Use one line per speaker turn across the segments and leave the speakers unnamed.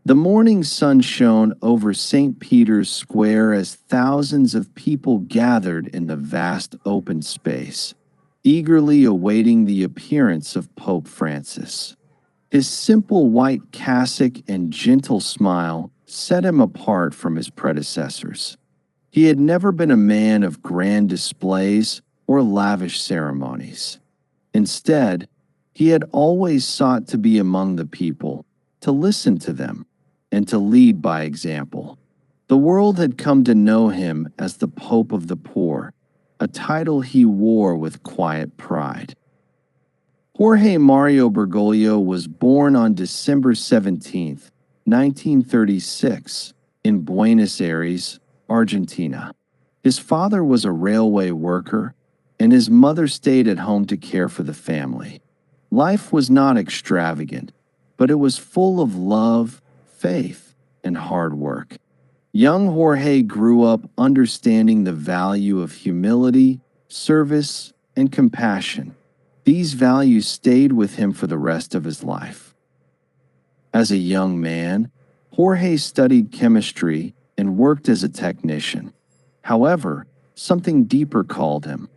The morning sun shone over St. Peter's Square as thousands of people gathered in the vast open space, eagerly awaiting the appearance of Pope Francis. His simple white cassock and gentle smile set him apart from his predecessors. He had never been a man of grand displays or lavish ceremonies. Instead, he had always sought to be among the people, to listen to them, and to lead by example. The world had come to know him as the Pope of the Poor, a title he wore with quiet pride. Jorge Mario Bergoglio was born on December 17, 1936, in Buenos Aires, Argentina. His father was a railway worker, and his mother stayed at home to care for the family. Life was not extravagant, but it was full of love, faith, and hard work. Young Jorge grew up understanding the value of humility, service, and compassion. These values stayed with him for the rest of his life. As a young man, Jorge studied chemistry and worked as a technician. However, something deeper called him.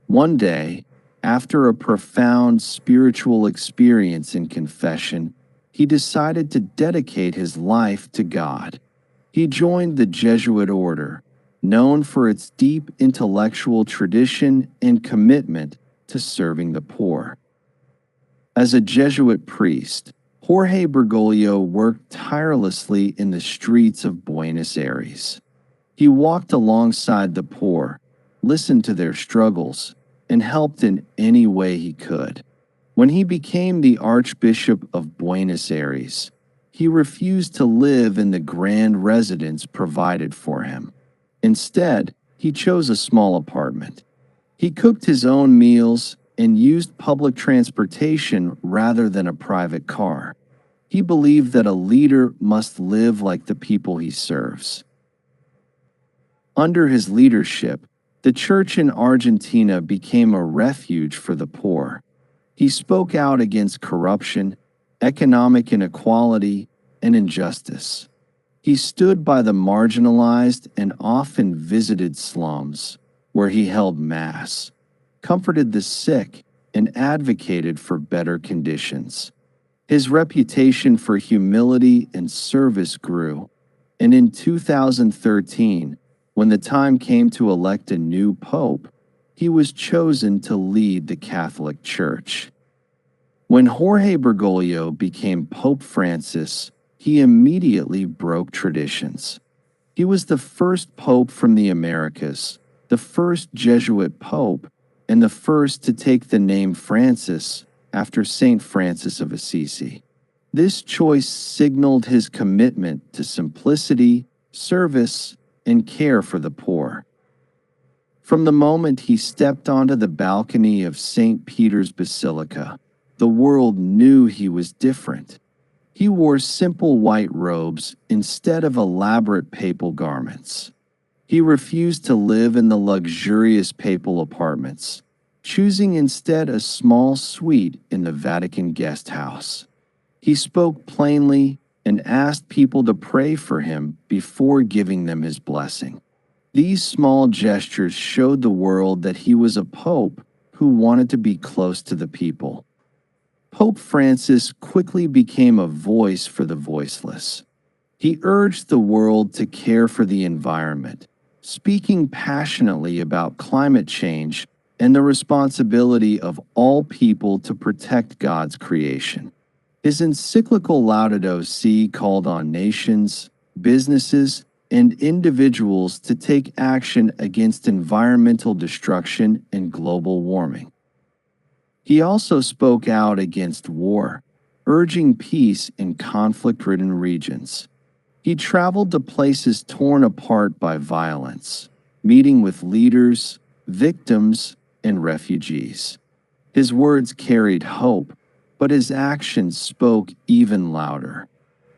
One day, after a profound spiritual experience in confession, he decided to dedicate his life to God. He joined the Jesuit order, known for its deep intellectual tradition and commitment to serving the poor. As a Jesuit priest, Jorge Bergoglio worked tirelessly in the streets of Buenos Aires. He walked alongside the poor, listened to their struggles, and helped in any way he could. When he became the Archbishop of Buenos Aires, he refused to live in the grand residence provided for him. Instead, he chose a small apartment. He cooked his own meals and used public transportation rather than a private car. He believed that a leader must live like the people he serves. Under his leadership, the church in Argentina became a refuge for the poor. He spoke out against corruption, economic inequality, and injustice. He stood by the marginalized and often visited slums, where he held Mass, comforted the sick, and advocated for better conditions. His reputation for humility and service grew, and in 2013, when the time came to elect a new pope, he was chosen to lead the Catholic Church. When Jorge Bergoglio became Pope Francis, he immediately broke traditions. He was the first pope from the Americas, the first Jesuit pope, and the first to take the name Francis after Saint Francis of Assisi. This choice signaled his commitment to simplicity, service, and care for the poor. From the moment he stepped onto the balcony of St. Peter's Basilica, the world knew he was different. He wore simple white robes instead of elaborate papal garments. He refused to live in the luxurious papal apartments, choosing instead a small suite in the Vatican guest house. He spoke plainly and asked people to pray for him before giving them his blessing. These small gestures showed the world that he was a pope who wanted to be close to the people. Pope Francis quickly became a voice for the voiceless. He urged the world to care for the environment, speaking passionately about climate change and the responsibility of all people to protect God's creation. His encyclical Laudato Si called on nations, businesses, and individuals to take action against environmental destruction and global warming. He also spoke out against war, urging peace in conflict-ridden regions. He traveled to places torn apart by violence, meeting with leaders, victims, and refugees. His words carried hope, but his actions spoke even louder.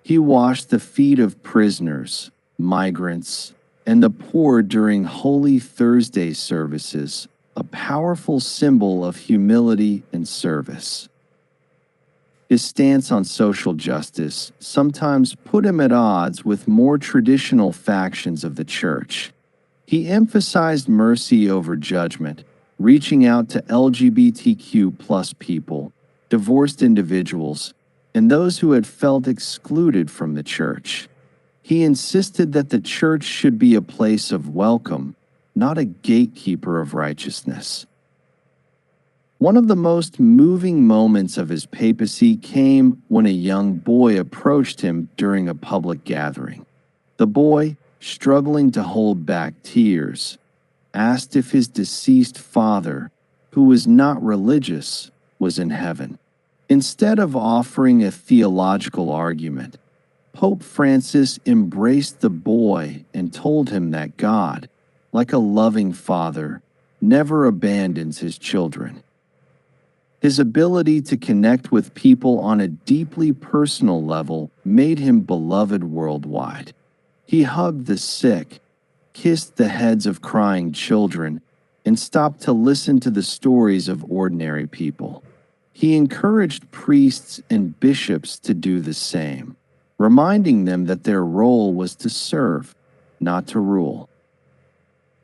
He washed the feet of prisoners, migrants, and the poor during Holy Thursday services, a powerful symbol of humility and service. His stance on social justice sometimes put him at odds with more traditional factions of the church. He emphasized mercy over judgment, reaching out to LGBTQ+ people, divorced individuals, and those who had felt excluded from the church. He insisted that the church should be a place of welcome, not a gatekeeper of righteousness. One of the most moving moments of his papacy came when a young boy approached him during a public gathering. The boy, struggling to hold back tears, asked if his deceased father, who was not religious, was in heaven. Instead of offering a theological argument, Pope Francis embraced the boy and told him that God, like a loving father, never abandons his children. His ability to connect with people on a deeply personal level made him beloved worldwide. He hugged the sick, kissed the heads of crying children, and stopped to listen to the stories of ordinary people. He encouraged priests and bishops to do the same, reminding them that their role was to serve, not to rule.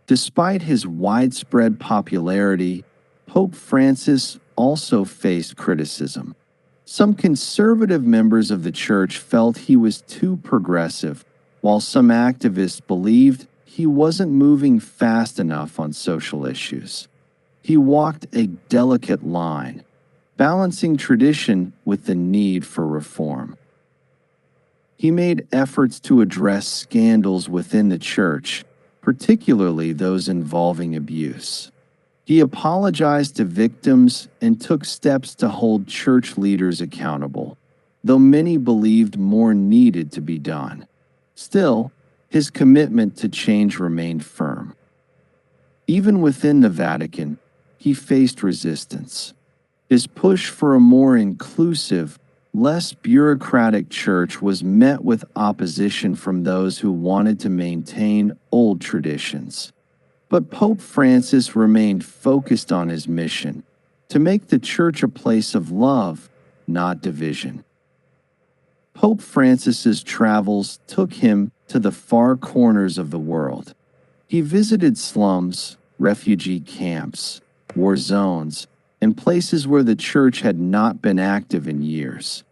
Despite his widespread popularity, Pope Francis also faced criticism. Some conservative members of the church felt he was too progressive, while some activists believed he wasn't moving fast enough on social issues. He walked a delicate line, balancing tradition with the need for reform. He made efforts to address scandals within the church, particularly those involving abuse. He apologized to victims and took steps to hold church leaders accountable, though many believed more needed to be done. Still, his commitment to change remained firm. Even within the Vatican, he faced resistance. His push for a more inclusive, less bureaucratic church was met with opposition from those who wanted to maintain old traditions. But Pope Francis remained focused on his mission, to make the church a place of love, not division. Pope Francis's travels took him to the far corners of the world. He visited slums, refugee camps, war zones, and places where the church had not been active in years.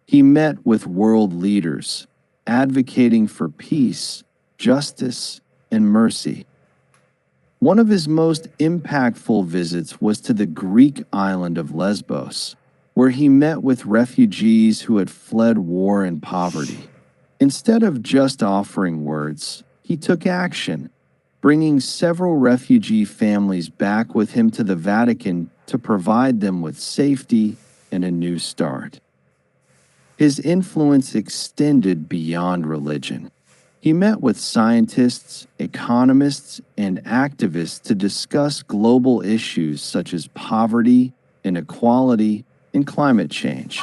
He met with world leaders, advocating for peace, justice, and mercy. One of his most impactful visits was to the Greek island of Lesbos, where he met with refugees who had fled war and poverty. Instead of just offering words, he took action, bringing several refugee families back with him to the Vatican to provide them with safety and a new start. His influence extended beyond religion. He met with scientists, economists, and activists to discuss global issues such as poverty, inequality, and climate change.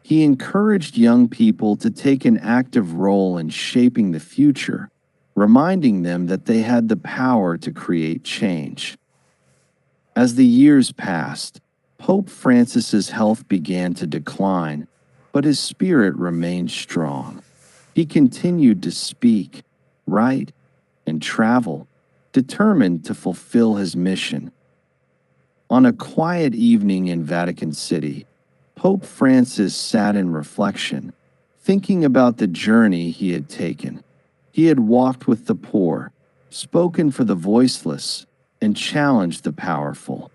He encouraged young people to take an active role in shaping the future, reminding them that they had the power to create change. As the years passed, Pope Francis's health began to decline, but his spirit remained strong. He continued to speak, write, and travel, determined to fulfill his mission. On a quiet evening in Vatican City, Pope Francis sat in reflection, thinking about the journey he had taken. He had walked with the poor, spoken for the voiceless, and challenged the powerful.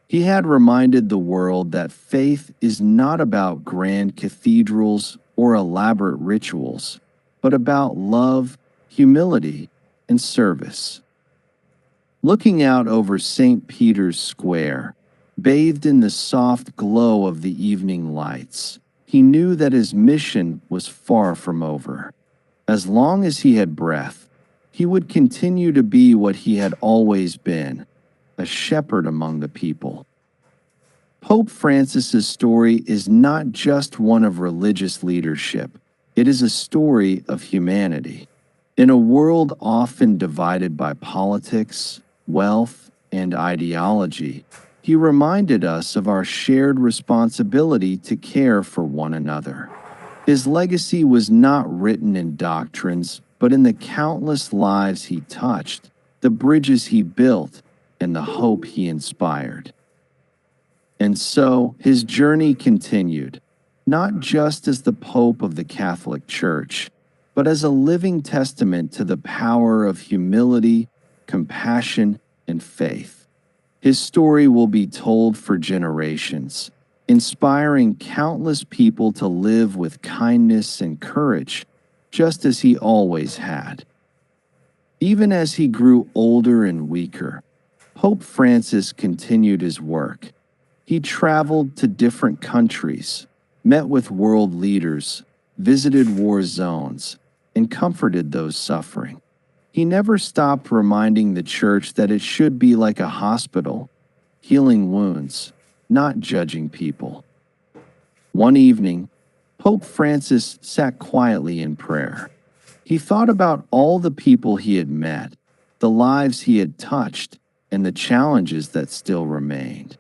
He had reminded the world that faith is not about grand cathedrals or elaborate rituals, but about love, humility, and service. Looking out over St. Peter's Square, bathed in the soft glow of the evening lights, he knew that his mission was far from over. As long as he had breath, he would continue to be what he had always been, a shepherd among the people. Pope Francis's story is not just one of religious leadership. It is a story of humanity. In a world often divided by politics, wealth, and ideology, He reminded us of our shared responsibility to care for one another. His legacy was not written in doctrines, but in the countless lives he touched, the bridges he built, and the hope he inspired. And so his journey continued, not just as the Pope of the Catholic Church, but as a living testament to the power of humility, compassion, and faith. His story will be told for generations, inspiring countless people to live with kindness and courage, just as he always had. Even as he grew older and weaker, Pope Francis continued his work. He traveled to different countries, met with world leaders, visited war zones, and comforted those suffering. He never stopped reminding the church that it should be like a hospital, healing wounds, not judging people. One evening, Pope Francis sat quietly in prayer. He thought about all the people he had met, the lives he had touched, and the challenges that still remained.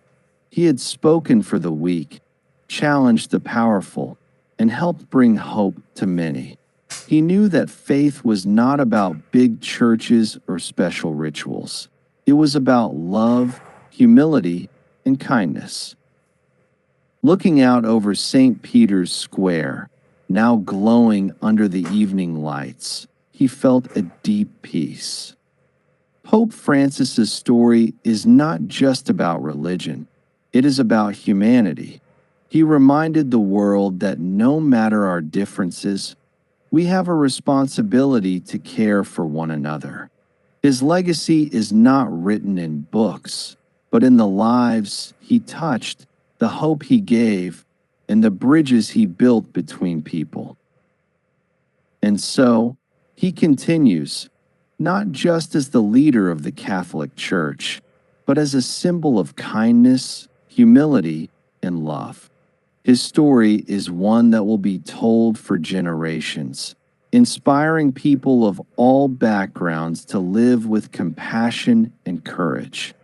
He had spoken for the weak, challenged the powerful, and helped bring hope to many. He knew that faith was not about big churches or special rituals. It was about love, humility, and kindness. Looking out over St. Peter's Square, now glowing under the evening lights, he felt a deep peace. Pope Francis's story is not just about religion, it is about humanity. He reminded the world that no matter our differences, we have a responsibility to care for one another. His legacy is not written in books, but in the lives he touched, the hope he gave, and the bridges he built between people. And so, he continues, not just as the leader of the Catholic Church, but as a symbol of kindness, humility, and love. His story is one that will be told for generations, inspiring people of all backgrounds to live with compassion and courage.